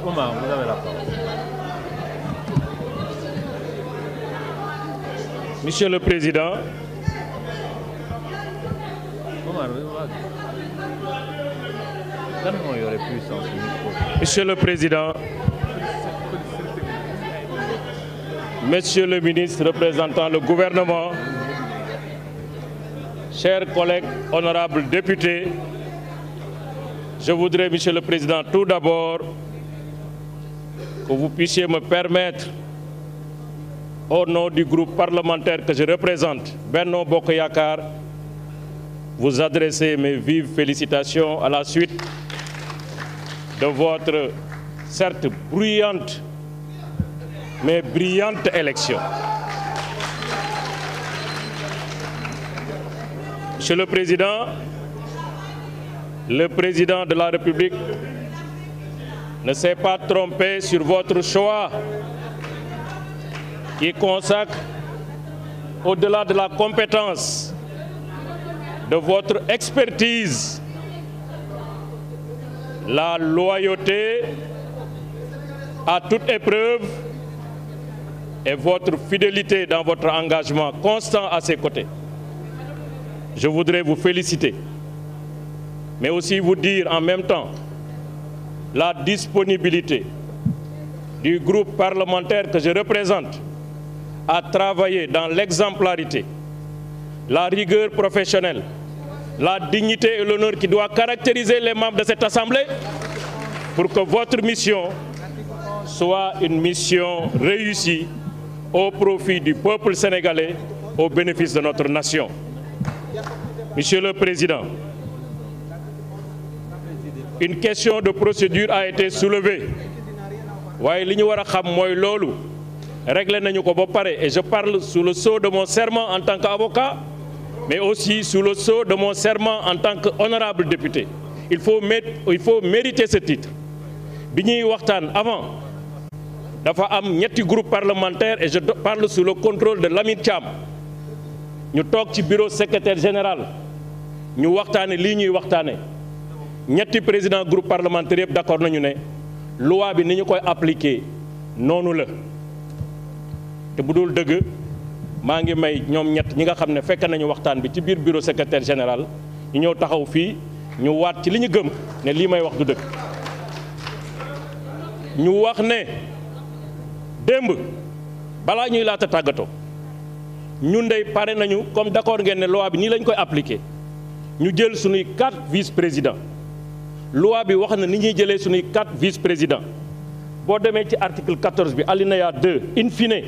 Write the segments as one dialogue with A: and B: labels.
A: Omar, vous avez la parole.
B: Monsieur le Président, Monsieur le Président, Monsieur le ministre représentant le gouvernement, chers collègues honorables députés, je voudrais, Monsieur le Président, tout d'abord que vous puissiez me permettre, au nom du groupe parlementaire que je représente, Benno Bokk Yakaar, vous adresser mes vives félicitations à la suite de votre, certes bruyante, mais brillante élection. Monsieur le Président de la République ne s'est pas trompé sur votre choix qui consacre, au-delà de la compétence, de votre expertise, la loyauté à toute épreuve et votre fidélité dans votre engagement constant à ses côtés. Je voudrais vous féliciter, mais aussi vous dire en même temps la disponibilité du groupe parlementaire que je représente à travailler dans l'exemplarité, la rigueur professionnelle, la dignité et l'honneur qui doit caractériser les membres de cette Assemblée pour que votre mission soit une mission réussie au profit du peuple sénégalais, au bénéfice de notre nation. Monsieur le Président, une question de procédure a été soulevée. waaye li ñu war a xam mooy loolu réglé nañu ko ba pare et je parle sous le sceau de mon serment en tant qu'avocat, mais aussi sous le sceau de mon serment en tant qu'honorable député. Il faut mériter ce titre. Bi ñuy waxtaan avant dafa am ñetti groupe parlementaire et je parle sous le contrôle de Lamine Thiam ñu toog ci bureau secrétaire général ñu waxtaane lii ñuy waxtaane ñetti président groupe parlementaire yëpp d'accord nañu ne loi bi ni ñu koy appliquer noonu la te bu dul dëgg maa ngi may ñoom ñett ñi nga xam ne fekk nañu waxtaan bi ci biir bureau secrétaire général ñu ñëw taxaw fii ñu waat ci li ñu gëm ne lii may wax du dëgg. ñu wax ne démb balaa ñuy laata tàggatoo ñun dey pare nañu comme d'accord ngeen ne loi bi nii lañ koy appliquer ñu jël suñuy 4 vice-présidents. loi bi wax na ni ñuy jëlee suñuy 4 vice-présidents boo demee ci article 14 bi alinéa 2 in fine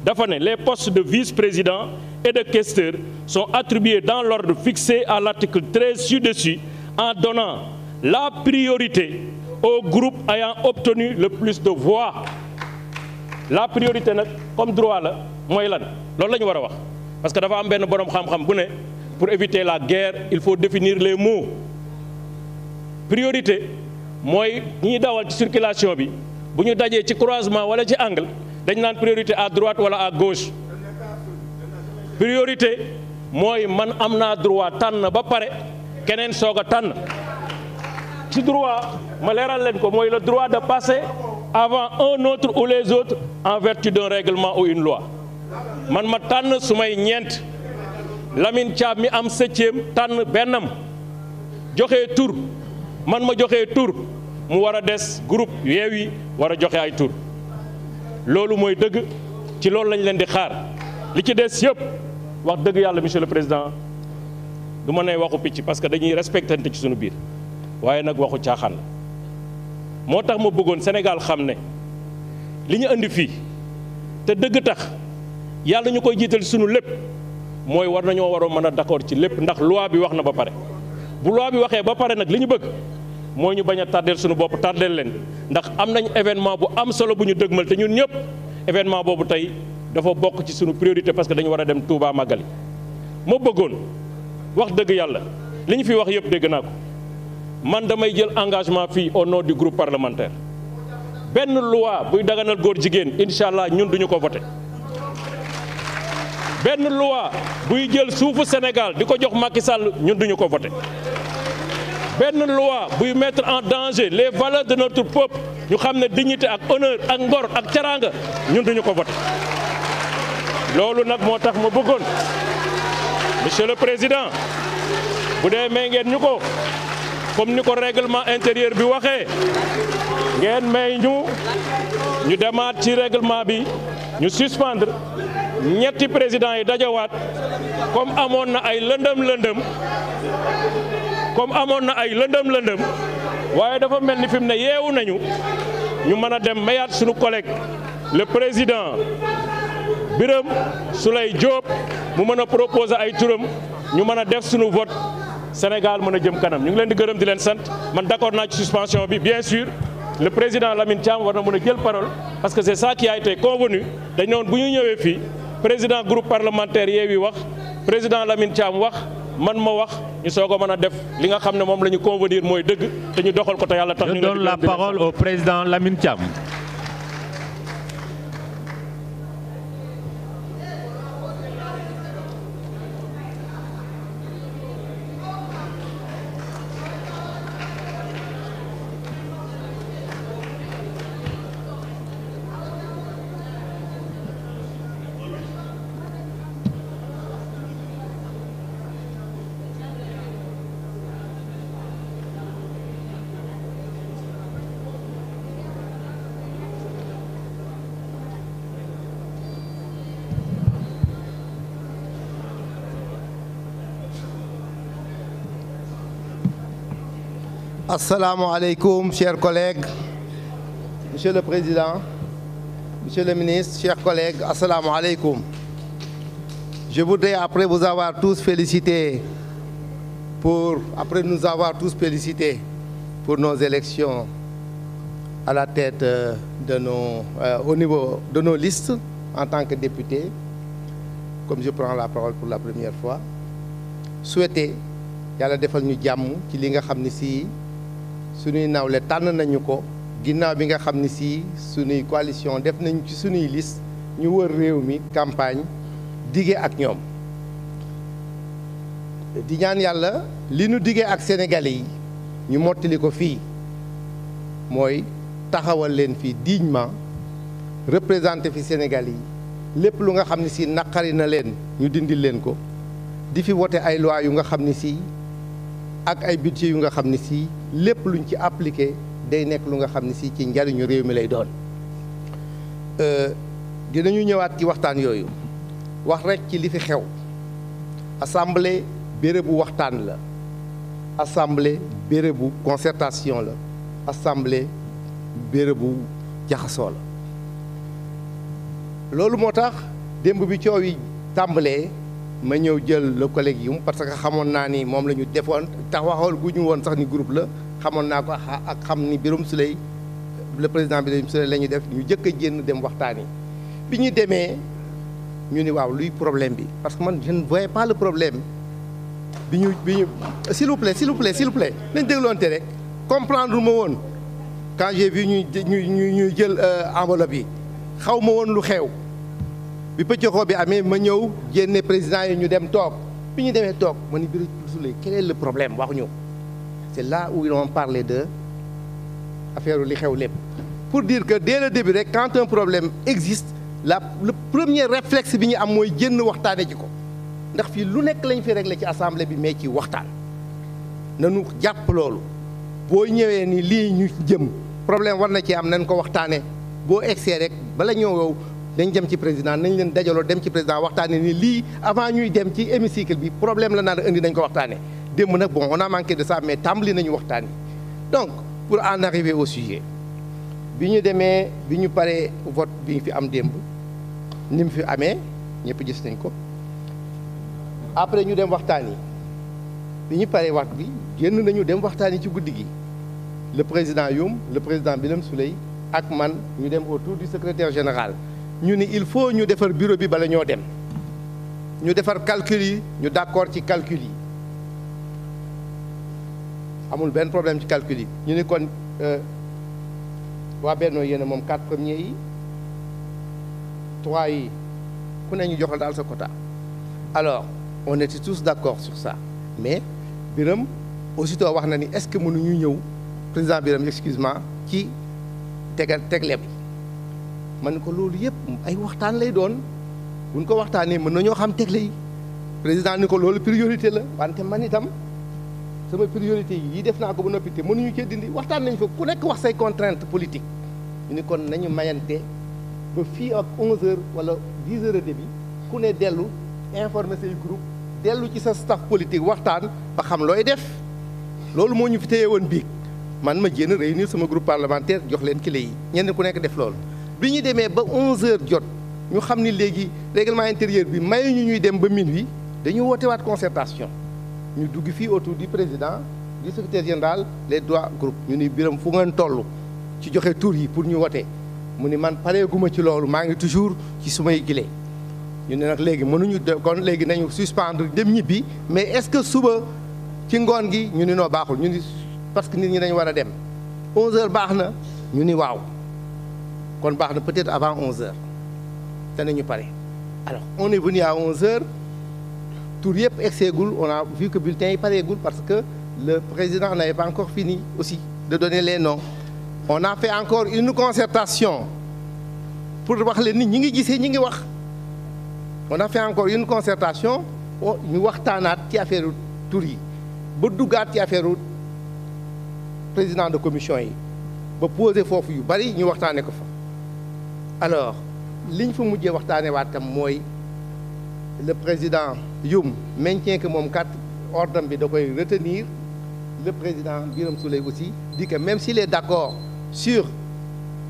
B: dafa ne les postes de vice-président et de questeur sont attribués dans l'ordre fixé à l'article 13 ci-dessus en donnant la priorité au groupe ayant obtenu le plus de voix. La priorité nag comme droit la mooy lan loolu la ñu war a wax parce que dafa am benn boroom xam-xam bu ne pour éviter la guerre il faut définir les mots. Priorité mooy ñiy dawal ci circulation bi bu ñu dajee ci croisement wala ci angle dañ naan priorité à droite wala à gauche. Priorité mooy man am naa droit tànn ba pare keneen soog a tànn ci droit ma leeral leen ko mooy le droit de passer avant un autre ou les autres en vertu d'un règlement ou une loi. Man ma tànn su may ñeent Lamine Thiam mi am 7e tànn bennam joxe tur. man ma joxe tur mu war a des groupe Yewwi war a joxe ay tur loolu mooy dëgg ci loolu lañ leen di xaar li ci des yëpp wax dëgg yàlla monsieur le président du ma ne waxu picc parce que dañuy respectante ci suñu biir waaye nag waxu caaxaan la moo tax ma bëggoon Sénégal xam ne li ñu indi fii te dëgg tax yàlla ñu koy jiital suñu lépp mooy war nañoo waroon mën a d'accord ci lépp ndax loi bi wax na ba pare bu loi bi waxee ba pare nag li ñu bëgg moo ñu bañ a tardeel suñu bopp tardeel leen ndax am nañ événement bu am solo bu ñu dëgmal te ñun ñëpp événement boobu tey dafa bokk ci suñu priorité parce que dañu war a dem Touba Magali. moo bëggoon wax dëgg yàlla li ñu fi wax yëpp dégg naa ko man damay jël engagement fii au nom du groupe parlementaire benn loi buy daganal góor jigéen incha allah ñun duñu ko voté benn loi buy jël suufu Sénégal di ko jox Macky Sall ñun duñu ko voté benn loi buy mettre en danger les valeurs de notre peuple ñu xam ne dignité ak honneur ak ngor ak teraanga ñun duñu ko voté. loolu nag moo tax ma bëggoon monsieur le président bu dee may ngeen ñu ko comme ni ko règlement intérieur bi waxee ngeen may ñu demaat ci règlement bi ñu suspendre ñetti président yi dajawaat comme amoon na ay lëndëm waaye dafa mel ni fi mu ne yeewu nañu ñu mën a dem mayaat suñu collègue le président Birame Souleye Diop mu mën a proposer ay turam ñu mën a def suñu vote Sénégal mën a jëm kanam ñu ngi leen di gërëm di leen sant man d'accord naa ci suspension bi bien sûr le président Lamine Thiam war na mën a jël parole parce que c'est ça qui a été convenu dañ ne woon bu ñu ñëwee fii président groupe parlementaire Yewwi wax président Lamine Thiam wax man ma wax ñu soog a mën a def li nga xam ne moom la ñu convenir mooy dëgg te ñu doxal ko te yàlla tax.
A: Je donne la parole au président Lamine Thiam.
C: Assalamu alaikum, chers collègues, monsieur le président, monsieur le ministre, chers collègues, assalamu alaikum. Je voudrais, après nous avoir tous félicités pour nos élections à la tête au niveau de nos listes en tant que député, comme je prends la parole pour la première fois, souhaiter yàlla defal ñu jàmm ci li nga xam ne si suñuy nawle tànn nañu ko ginnaaw bi nga xam ne si suñuy coalition def nañu ci suñuy liste ñu wër réew mi campagne dige ak ñoom di ñaan yàlla li ñu dige ak Sénégalais yi ñu mottali ko fii mooy taxawal leen fii dignement représenté fi Sénégalais yi lépp lu nga xam ne si naqari na leen ñu dindil leen ko di fi wote ay loi yu nga xam ne si ak ay budget yu nga xam ne si lépp luñ ci appliqué day nekk lu nga xam ne si ci njariñu réew mi lay doon dinañu ñëwaat ci waxtaan yooyu wax rek ci li fi xew assemblée bérébu waxtaan la assemblée bérébu concertation la assemblée bérébu jaxasoo la loolu moo tax démb bi coow yi tàmbalee ma ñëw jël le collègue yum parce que xamoon naa ni moom la ñu defoon tax waxoon gu ñu woon sax ni groupe la xamoon naa ko ak xam ni Birame Souleye le président Birame Souleye la ñuy def ñu jëkk a génn dem waxtaan yi bi ñu demee ñu ni waaw luy problème bi parce que man je ne voyais pas le problème bi ñu s'il vous plaît nañ dégloonte rek comprendre ma woon quand j'ai vu ñuy jël enveloppe yi xaw ma woon lu xew bi pëccoxoo bi amee ma ñëw génne président yi ñu dem toog bi ñu demee toog ma ni Birame Souleye quel est le problème waxuñu c'est là où ils ont parlé de affaire li xew lépp pour dire que dès le début rek quand un problème existe le premier réflexe bi ñu am mooy génn waxtaane ji ko ndax fii lu nekk lañ fi réglé ci assemblée bi mais ci waxtaan nañu jàpp loolu boo ñëwee ni lii ñu jëm problème war na ci am nañ ko waxtaane boo egsee rek bala ñëw yow dañ jëm ci président nañ leen dajaloo dem ci président waxtaane ni lii avant ñuy dem ci hémicycle bi problème la naan indi nañ ko waxtaane démb nag bon on a manqué de ça mais tàmbali nañu waxtaan yi donc pour en arriver au sujet bi ñu demee bi ñu paree vote bi ñu fi am démb ni mu fi amee ñëpp gis nañ ko après ñu dem waxtaan yi bi ñu paree wax bi génn nañu dem waxtaan yi ci guddi gi le président Youm le président Birame Souleye ak man ñu dem autour du secrétaire général ñu ni il faut ñu defar bureau bi bala ñoo dem ñu defar calcul yi ñu d'accord ci calcul yi amul benn problème ci calcul yi ñu ni kon waa Benno yéen moom 4 premiers yi 3 yi ku ne ñu joxal daal sa quota alors on était tous d'accord sur ça mais Birame aussitôt wax na ni est-ce que mënuñu ñëw président Birame excuse-moi ci tegle bi man ko loolu yëpp ay waxtaan lay doon buñ ko waxtaanee mën nañoo xam tegle yi président ni ko loolu priorité la wante man itam sama priorité yi def naa ko ba noppi te mënuñu cee dindi waxtaan nañ fa ku nekk wax say contrainte politique ñu ni kon nañu mayante ba fii ak 11h wala 10h30 ku ne dellu informer say groupe dellu ci sa staff politique waxtaan ba xam looy def loolu moo ñu fi téye woon biig man ma jéem a réunir sama groupe parlementaire jox leen clé yi ñenn ku nekk def loolu bi ñu demee ba 11h jot ñu xam ni léegi règlement intérieur bi mayuñu ñuy dem ba minuit dañu woote waat concertation ñu dugg fii autour du président du secrétaire général les trois groupes ñu ni Biram fu ngeen toll ci joxe tur yi pour ñu wote mu ni man pareeguma ci loolu maa ngi toujours ci sumay gile ñu ne nag léegi mënuñu kon léegi nañu suspendre dem ñibbi mais est-ce que suba ci ngoon gi ñu ni noo baaxul ñu ni parce que nit ñi dañu war a dem 11h baax na ñu ni waaw kon baax na peut-être avant 11h te nañu pare alors on est venu à 11h tour yëpp egseegul on a vu que bulletin yi pareegul parce que le président n'avait pas encore fini aussi de donner les noms on a fait encore une concertation pour wax leen nit ñi ngi gisee ñi ngi wax on a fait encore une concertation ñu waxtaanaat ci affaire tur yi ba duggaat ci affaire président de commission yi ba posé foofu yu bari ñu waxtaane ko fa alors liñ fa mujjee waxtaane waat tam mooy le président Youm maintient que moom kat ordre bi da koy retenir le président Birame Souleye aussi dit que même s'il est d'accord sur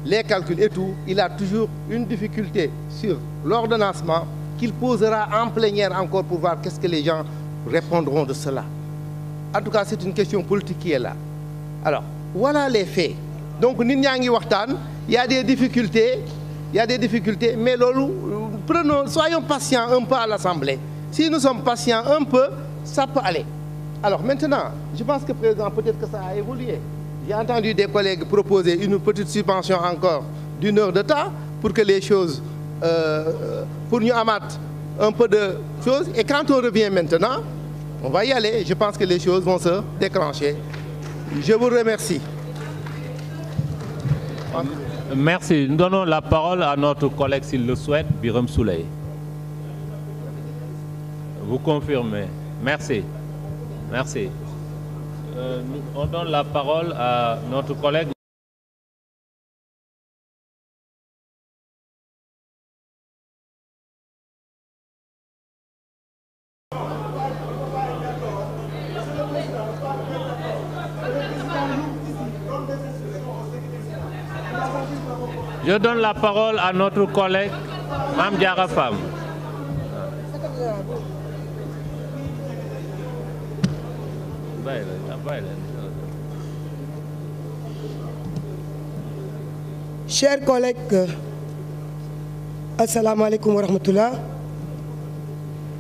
C: les calculs et tout il a toujours une difficulté sur l'ordonnancement qu'il posera en plénière encore pour voir qu'est-ce que les gens répondront de cela. En tout cas, c'est une question politique qui est là. Alors, voilà les faits. Donc, nit ñaa ngi waxtaan, il y a des difficultés, mais loolu, soyons patients un peu à l'Assemblée. Si nous sommes patients un peu, ça peut aller. Alors maintenant, je pense que président, peut-être que ça a évolué. J'ai entendu des collègues proposer une petite subvention encore d'1 heure de temps pour que les choses pour ñu amaat un peu de choses et quand on revient maintenant on va y aller je pense que les choses vont se déclencher je vous remercie.
A: Merci. Nous donnons la parole à notre collègue s'il le souhaite, Birame Souleye. Vous confirmez. Merci. Merci. On donne la parole à notre collègue. Je donne la parole à notre collègue Mame Diarra Fam.
D: Chers collègues, assalamu alaikum wa rahmatullah.